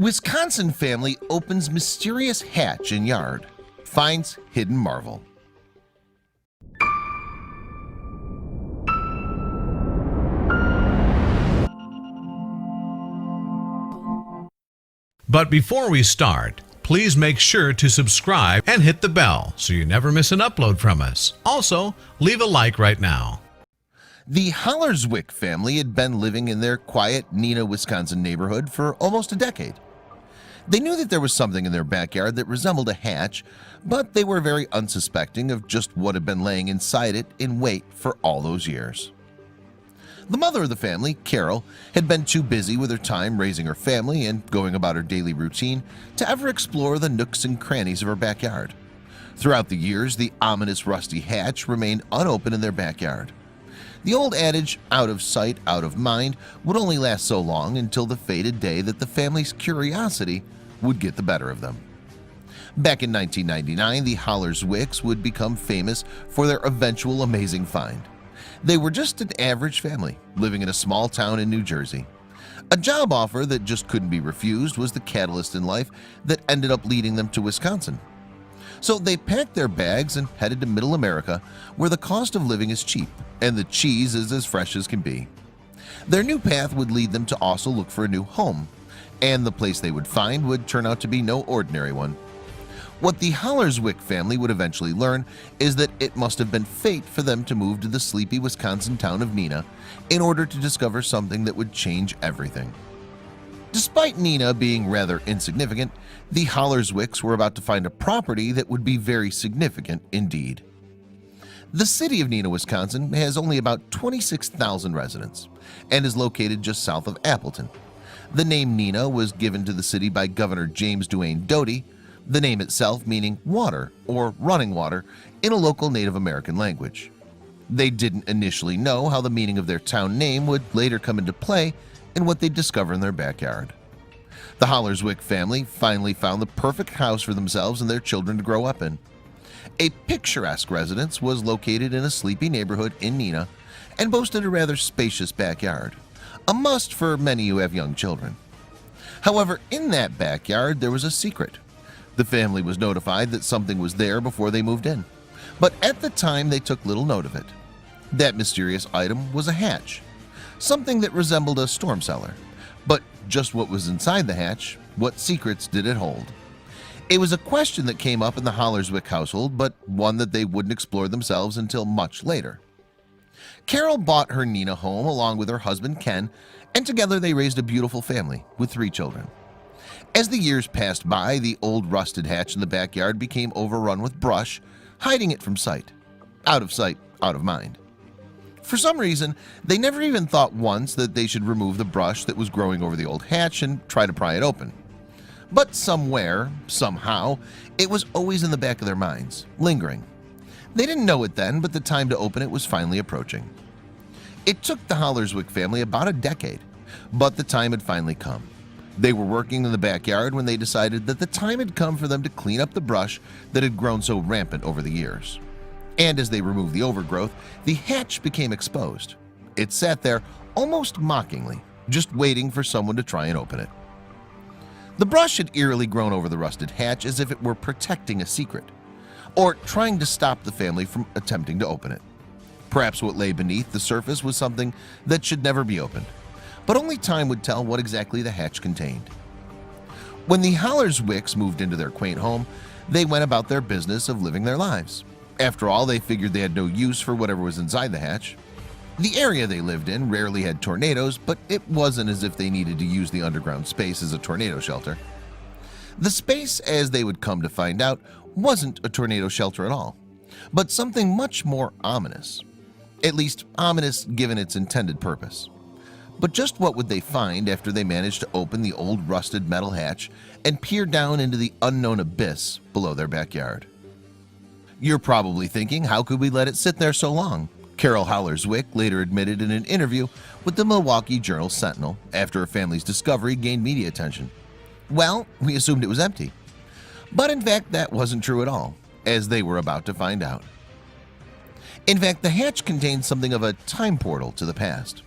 Wisconsin family opens mysterious hatch in yard, finds hidden marvel. But before we start, please make sure to subscribe and hit the bell so you never miss an upload from us. Also, leave a like right now. The Hollar-Zwick family had been living in their quiet Neenah, Wisconsin neighborhood for almost a decade. They knew that there was something in their backyard that resembled a hatch, but they were very unsuspecting of just what had been laying inside it in wait for all those years. The mother of the family, Carol, had been too busy with her time raising her family and going about her daily routine to ever explore the nooks and crannies of her backyard. Throughout the years, the ominous rusty hatch remained unopened in their backyard. The old adage, out of sight, out of mind, would only last so long until the fated day that the family's curiosity would get the better of them. Back in 1999, the Hollar-Zwicks would become famous for their eventual amazing find. They were just an average family living in a small town in New Jersey. A job offer that just couldn't be refused was the catalyst in life that ended up leading them to Wisconsin. So they packed their bags and headed to Middle America, where the cost of living is cheap and the cheese is as fresh as can be. Their new path would lead them to also look for a new home, and the place they would find would turn out to be no ordinary one. What the Hollar-Zwick family would eventually learn is that it must have been fate for them to move to the sleepy Wisconsin town of Neenah in order to discover something that would change everything. Despite Neenah being rather insignificant, the Hollar-Zwicks were about to find a property that would be very significant indeed. The city of Neenah, Wisconsin has only about 26,000 residents and is located just south of Appleton. The name Neenah was given to the city by Governor James Duane Doty, the name itself meaning water or running water in a local Native American language. They didn't initially know how the meaning of their town name would later come into play in what they'd discover in their backyard. The Hollar-Zwick family finally found the perfect house for themselves and their children to grow up in. A picturesque residence was located in a sleepy neighborhood in Neenah and boasted a rather spacious backyard, a must for many who have young children. However, in that backyard there was a secret. The family was notified that something was there before they moved in, but at the time they took little note of it. That mysterious item was a hatch, something that resembled a storm cellar. But just what was inside the hatch? What secrets did it hold? It was a question that came up in the Hollar-Zwick household, but one that they wouldn't explore themselves until much later. Carol bought her Neenah home along with her husband Ken, and together they raised a beautiful family with 3 children. As the years passed by, the old rusted hatch in the backyard became overrun with brush, hiding it from sight. Out of sight, out of mind. For some reason, they never even thought once that they should remove the brush that was growing over the old hatch and try to pry it open. But somewhere, somehow, it was always in the back of their minds, lingering. They didn't know it then, but the time to open it was finally approaching. It took the Hollar-Zwick family about a decade, but the time had finally come. They were working in the backyard when they decided that the time had come for them to clean up the brush that had grown so rampant over the years. And as they removed the overgrowth, the hatch became exposed. It sat there almost mockingly, just waiting for someone to try and open it. The brush had eerily grown over the rusted hatch as if it were protecting a secret, or trying to stop the family from attempting to open it. Perhaps what lay beneath the surface was something that should never be opened, but only time would tell what exactly the hatch contained. When the Hollar-Zwicks moved into their quaint home, they went about their business of living their lives. After all, they figured they had no use for whatever was inside the hatch. The area they lived in rarely had tornadoes, but it wasn't as if they needed to use the underground space as a tornado shelter. The space, as they would come to find out, wasn't a tornado shelter at all, but something much more ominous. At least ominous given its intended purpose. But just what would they find after they managed to open the old rusted metal hatch and peer down into the unknown abyss below their backyard? You're probably thinking, how could we let it sit there so long? Carol Hollar-Zwick later admitted in an interview with the Milwaukee Journal-Sentinel after her family's discovery gained media attention. Well, we assumed it was empty. But in fact, that wasn't true at all, as they were about to find out. In fact, the hatch contained something of a time portal to the past.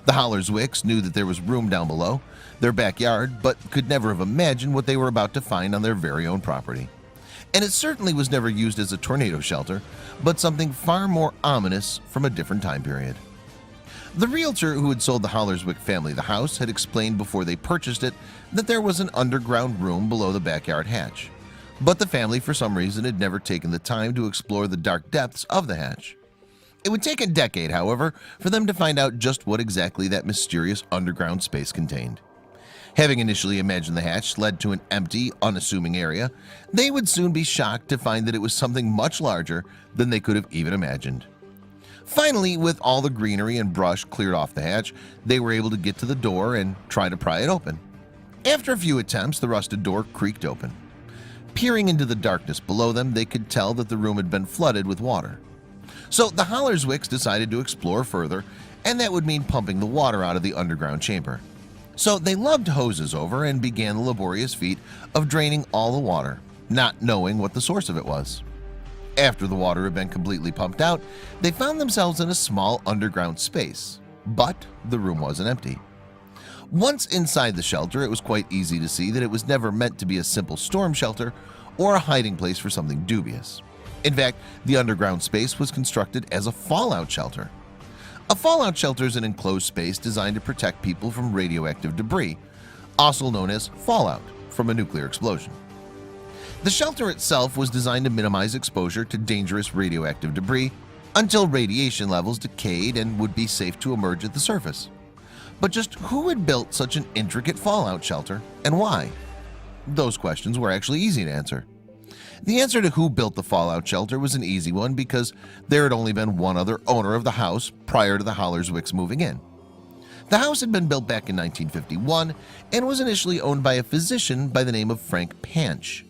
The Hollar-Zwicks knew that there was room down below their backyard, but could never have imagined what they were about to find on their very own property. And it certainly was never used as a tornado shelter, but something far more ominous from a different time period. The realtor who had sold the Hollar-Zwick family the house had explained before they purchased it that there was an underground room below the backyard hatch, but the family for some reason had never taken the time to explore the dark depths of the hatch. It would take a decade, however, for them to find out just what exactly that mysterious underground space contained. Having initially imagined the hatch led to an empty, unassuming area, they would soon be shocked to find that it was something much larger than they could have even imagined. Finally, with all the greenery and brush cleared off the hatch, they were able to get to the door and try to pry it open. After a few attempts, the rusted door creaked open. Peering into the darkness below them, they could tell that the room had been flooded with water. So the Hollar-Zwicks decided to explore further, and that would mean pumping the water out of the underground chamber. So they lugged hoses over and began the laborious feat of draining all the water, not knowing what the source of it was. After the water had been completely pumped out, they found themselves in a small underground space, but the room wasn't empty. Once inside the shelter, it was quite easy to see that it was never meant to be a simple storm shelter or a hiding place for something dubious. In fact, the underground space was constructed as a fallout shelter. A fallout shelter is an enclosed space designed to protect people from radioactive debris, also known as fallout from a nuclear explosion. The shelter itself was designed to minimize exposure to dangerous radioactive debris until radiation levels decayed and would be safe to emerge at the surface. But just who had built such an intricate fallout shelter and why? Those questions were actually easy to answer. The answer to who built the fallout shelter was an easy one because there had only been one other owner of the house prior to the Hollar-Zwicks moving in. The house had been built back in 1951 and was initially owned by a physician by the name of Frank Panch.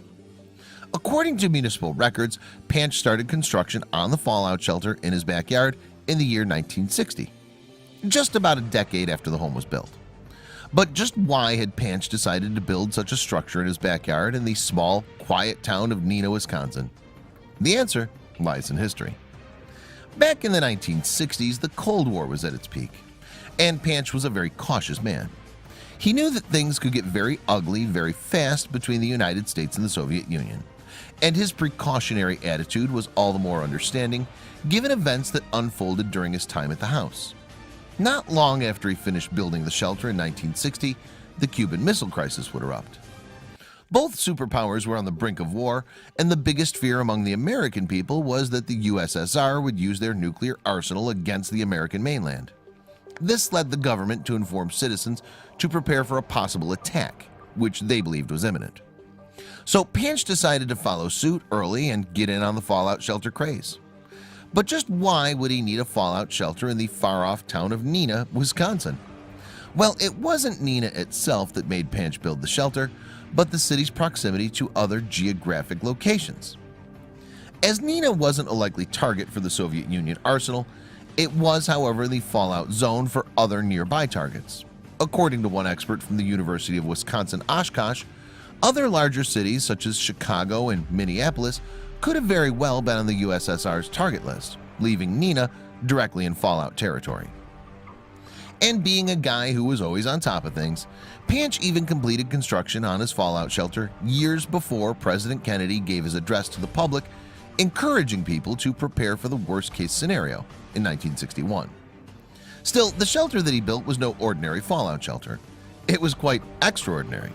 According to municipal records, Panch started construction on the fallout shelter in his backyard in the year 1960, just about a decade after the home was built. But just why had Panch decided to build such a structure in his backyard in the small, quiet town of Neenah, Wisconsin? The answer lies in history. Back in the 1960s, the Cold War was at its peak, and Panch was a very cautious man. He knew that things could get very ugly very fast between the United States and the Soviet Union, and his precautionary attitude was all the more understanding given events that unfolded during his time at the house. Not long after he finished building the shelter in 1960, the Cuban Missile Crisis would erupt. Both superpowers were on the brink of war, and the biggest fear among the American people was that the USSR would use their nuclear arsenal against the American mainland. This led the government to inform citizens to prepare for a possible attack, which they believed was imminent. So Panch decided to follow suit early and get in on the fallout shelter craze. But just why would he need a fallout shelter in the far-off town of Neenah, Wisconsin? Well, it wasn't Neenah itself that made Panch build the shelter, but the city's proximity to other geographic locations. As Neenah wasn't a likely target for the Soviet Union arsenal, it was, however, the fallout zone for other nearby targets. According to one expert from the University of Wisconsin-Oshkosh, other larger cities such as Chicago and Minneapolis could have very well been on the USSR's target list, leaving Neenah directly in fallout territory. And being a guy who was always on top of things, Panch even completed construction on his fallout shelter years before President Kennedy gave his address to the public, encouraging people to prepare for the worst-case scenario in 1961. Still, the shelter that he built was no ordinary fallout shelter. It was quite extraordinary.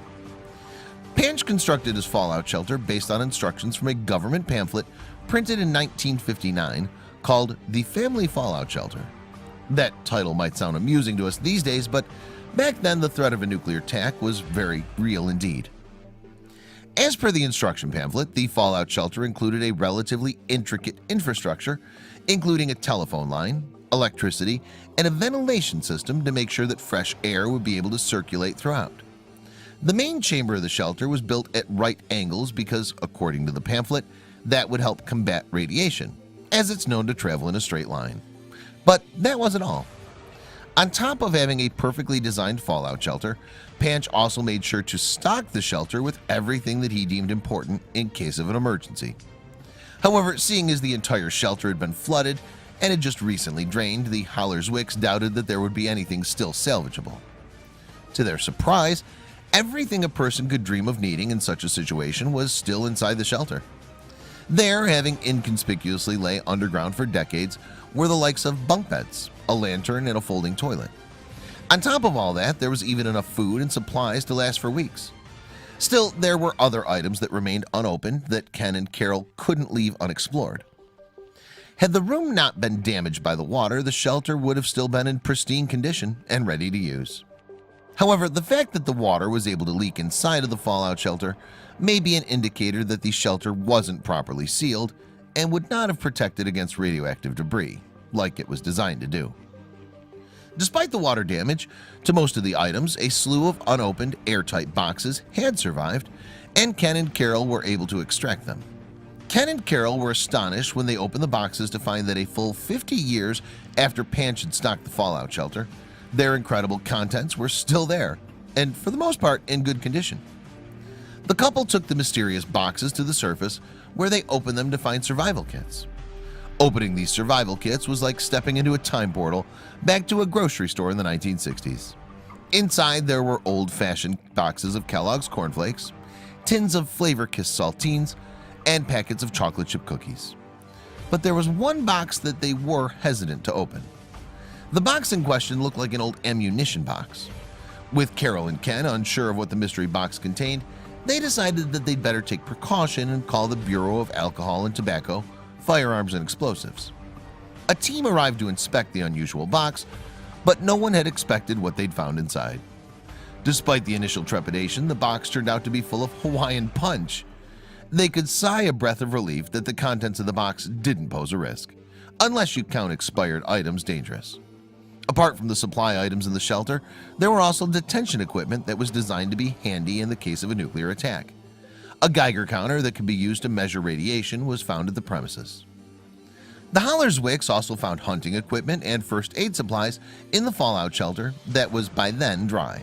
Panch constructed his fallout shelter based on instructions from a government pamphlet printed in 1959 called The Family Fallout Shelter. That title might sound amusing to us these days, but back then the threat of a nuclear attack was very real indeed. As per the instruction pamphlet, the fallout shelter included a relatively intricate infrastructure, including a telephone line, electricity, and a ventilation system to make sure that fresh air would be able to circulate throughout. The main chamber of the shelter was built at right angles because, according to the pamphlet, that would help combat radiation, as it's known to travel in a straight line. But that wasn't all. On top of having a perfectly designed fallout shelter, Panch also made sure to stock the shelter with everything that he deemed important in case of an emergency. However, seeing as the entire shelter had been flooded and had just recently drained, the Hollar-Zwicks doubted that there would be anything still salvageable. To their surprise, everything a person could dream of needing in such a situation was still inside the shelter. There, having inconspicuously lay underground for decades, were the likes of bunk beds, a lantern, and a folding toilet. On top of all that, there was even enough food and supplies to last for weeks. Still, there were other items that remained unopened that Ken and Carol couldn't leave unexplored. Had the room not been damaged by the water, the shelter would have still been in pristine condition and ready to use. However, the fact that the water was able to leak inside of the fallout shelter may be an indicator that the shelter wasn't properly sealed and would not have protected against radioactive debris, like it was designed to do. Despite the water damage to most of the items, a slew of unopened, airtight boxes had survived, and Ken and Carol were able to extract them. Ken and Carol were astonished when they opened the boxes to find that a full 50 years after Panch had stocked the fallout shelter, their incredible contents were still there, and for the most part in good condition. The couple took the mysterious boxes to the surface, where they opened them to find survival kits. Opening these survival kits was like stepping into a time portal back to a grocery store in the 1960s. Inside there were old-fashioned boxes of Kellogg's cornflakes, tins of Flavor Kiss saltines, and packets of chocolate chip cookies. But there was one box that they were hesitant to open. The box in question looked like an old ammunition box. With Carol and Ken unsure of what the mystery box contained, they decided that they'd better take precaution and call the Bureau of Alcohol and Tobacco, Firearms and Explosives. A team arrived to inspect the unusual box, but no one had expected what they'd found inside. Despite the initial trepidation, the box turned out to be full of Hawaiian punch. They could sigh a breath of relief that the contents of the box didn't pose a risk, unless you count expired items dangerous. Apart from the supply items in the shelter, there were also detention equipment that was designed to be handy in the case of a nuclear attack. A Geiger counter that could be used to measure radiation was found at the premises. The Hollar-Zwicks also found hunting equipment and first aid supplies in the fallout shelter that was by then dry.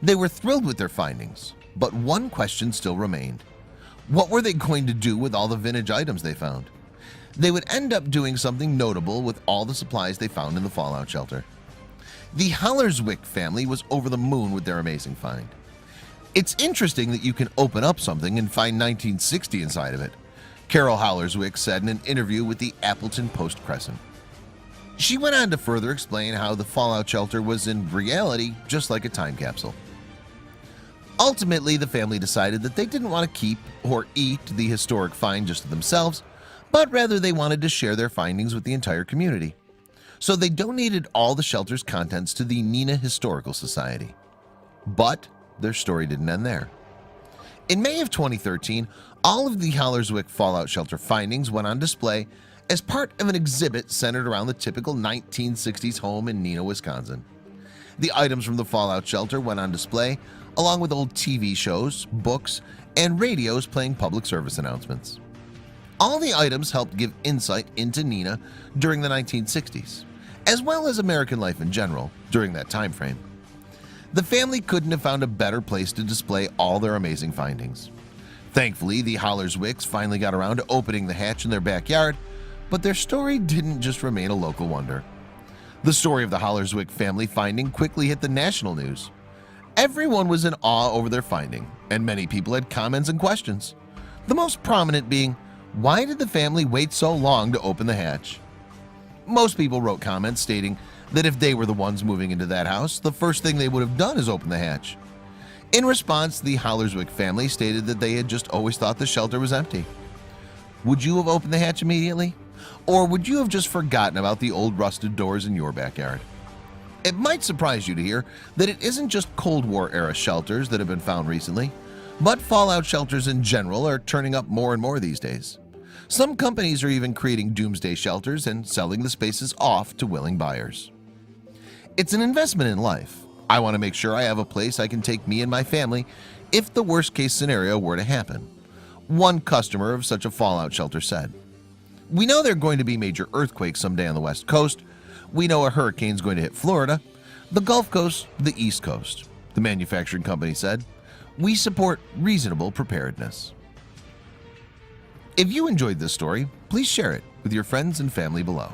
They were thrilled with their findings, but one question still remained. What were they going to do with all the vintage items they found? They would end up doing something notable with all the supplies they found in the fallout shelter. The Hollar-Zwick family was over the moon with their amazing find. It's interesting that you can open up something and find 1960 inside of it, Carol Hollar-Zwick said in an interview with the Appleton Post-Crescent. She went on to further explain how the fallout shelter was in reality just like a time capsule. Ultimately, the family decided that they didn't want to keep or eat the historic find just to themselves, but rather they wanted to share their findings with the entire community. So they donated all the shelter's contents to the Neenah Historical Society. But their story didn't end there. In May of 2013, all of the Hollar-Zwick fallout shelter findings went on display as part of an exhibit centered around the typical 1960s home in Neenah, Wisconsin. The items from the fallout shelter went on display along with old TV shows, books, and radios playing public service announcements. All the items helped give insight into Neenah during the 1960s, as well as American life in general during that time frame. The family couldn't have found a better place to display all their amazing findings. Thankfully, the Hollar-Zwicks finally got around to opening the hatch in their backyard, but their story didn't just remain a local wonder. The story of the Hollar-Zwick family finding quickly hit the national news. Everyone was in awe over their finding, and many people had comments and questions. The most prominent being, why did the family wait so long to open the hatch? Most people wrote comments stating that if they were the ones moving into that house, the first thing they would have done is open the hatch. In response, the Hollar-Zwick family stated that they had just always thought the shelter was empty. Would you have opened the hatch immediately? Or would you have just forgotten about the old rusted doors in your backyard? It might surprise you to hear that it isn't just Cold War era shelters that have been found recently, but fallout shelters in general are turning up more and more these days. Some companies are even creating doomsday shelters and selling the spaces off to willing buyers. It's an investment in life. I want to make sure I have a place I can take me and my family if the worst case scenario were to happen, one customer of such a fallout shelter said. We know there are going to be major earthquakes someday on the West Coast. We know a hurricane's going to hit Florida, the Gulf Coast, the East Coast, the manufacturing company said. We support reasonable preparedness. If you enjoyed this story, please share it with your friends and family below.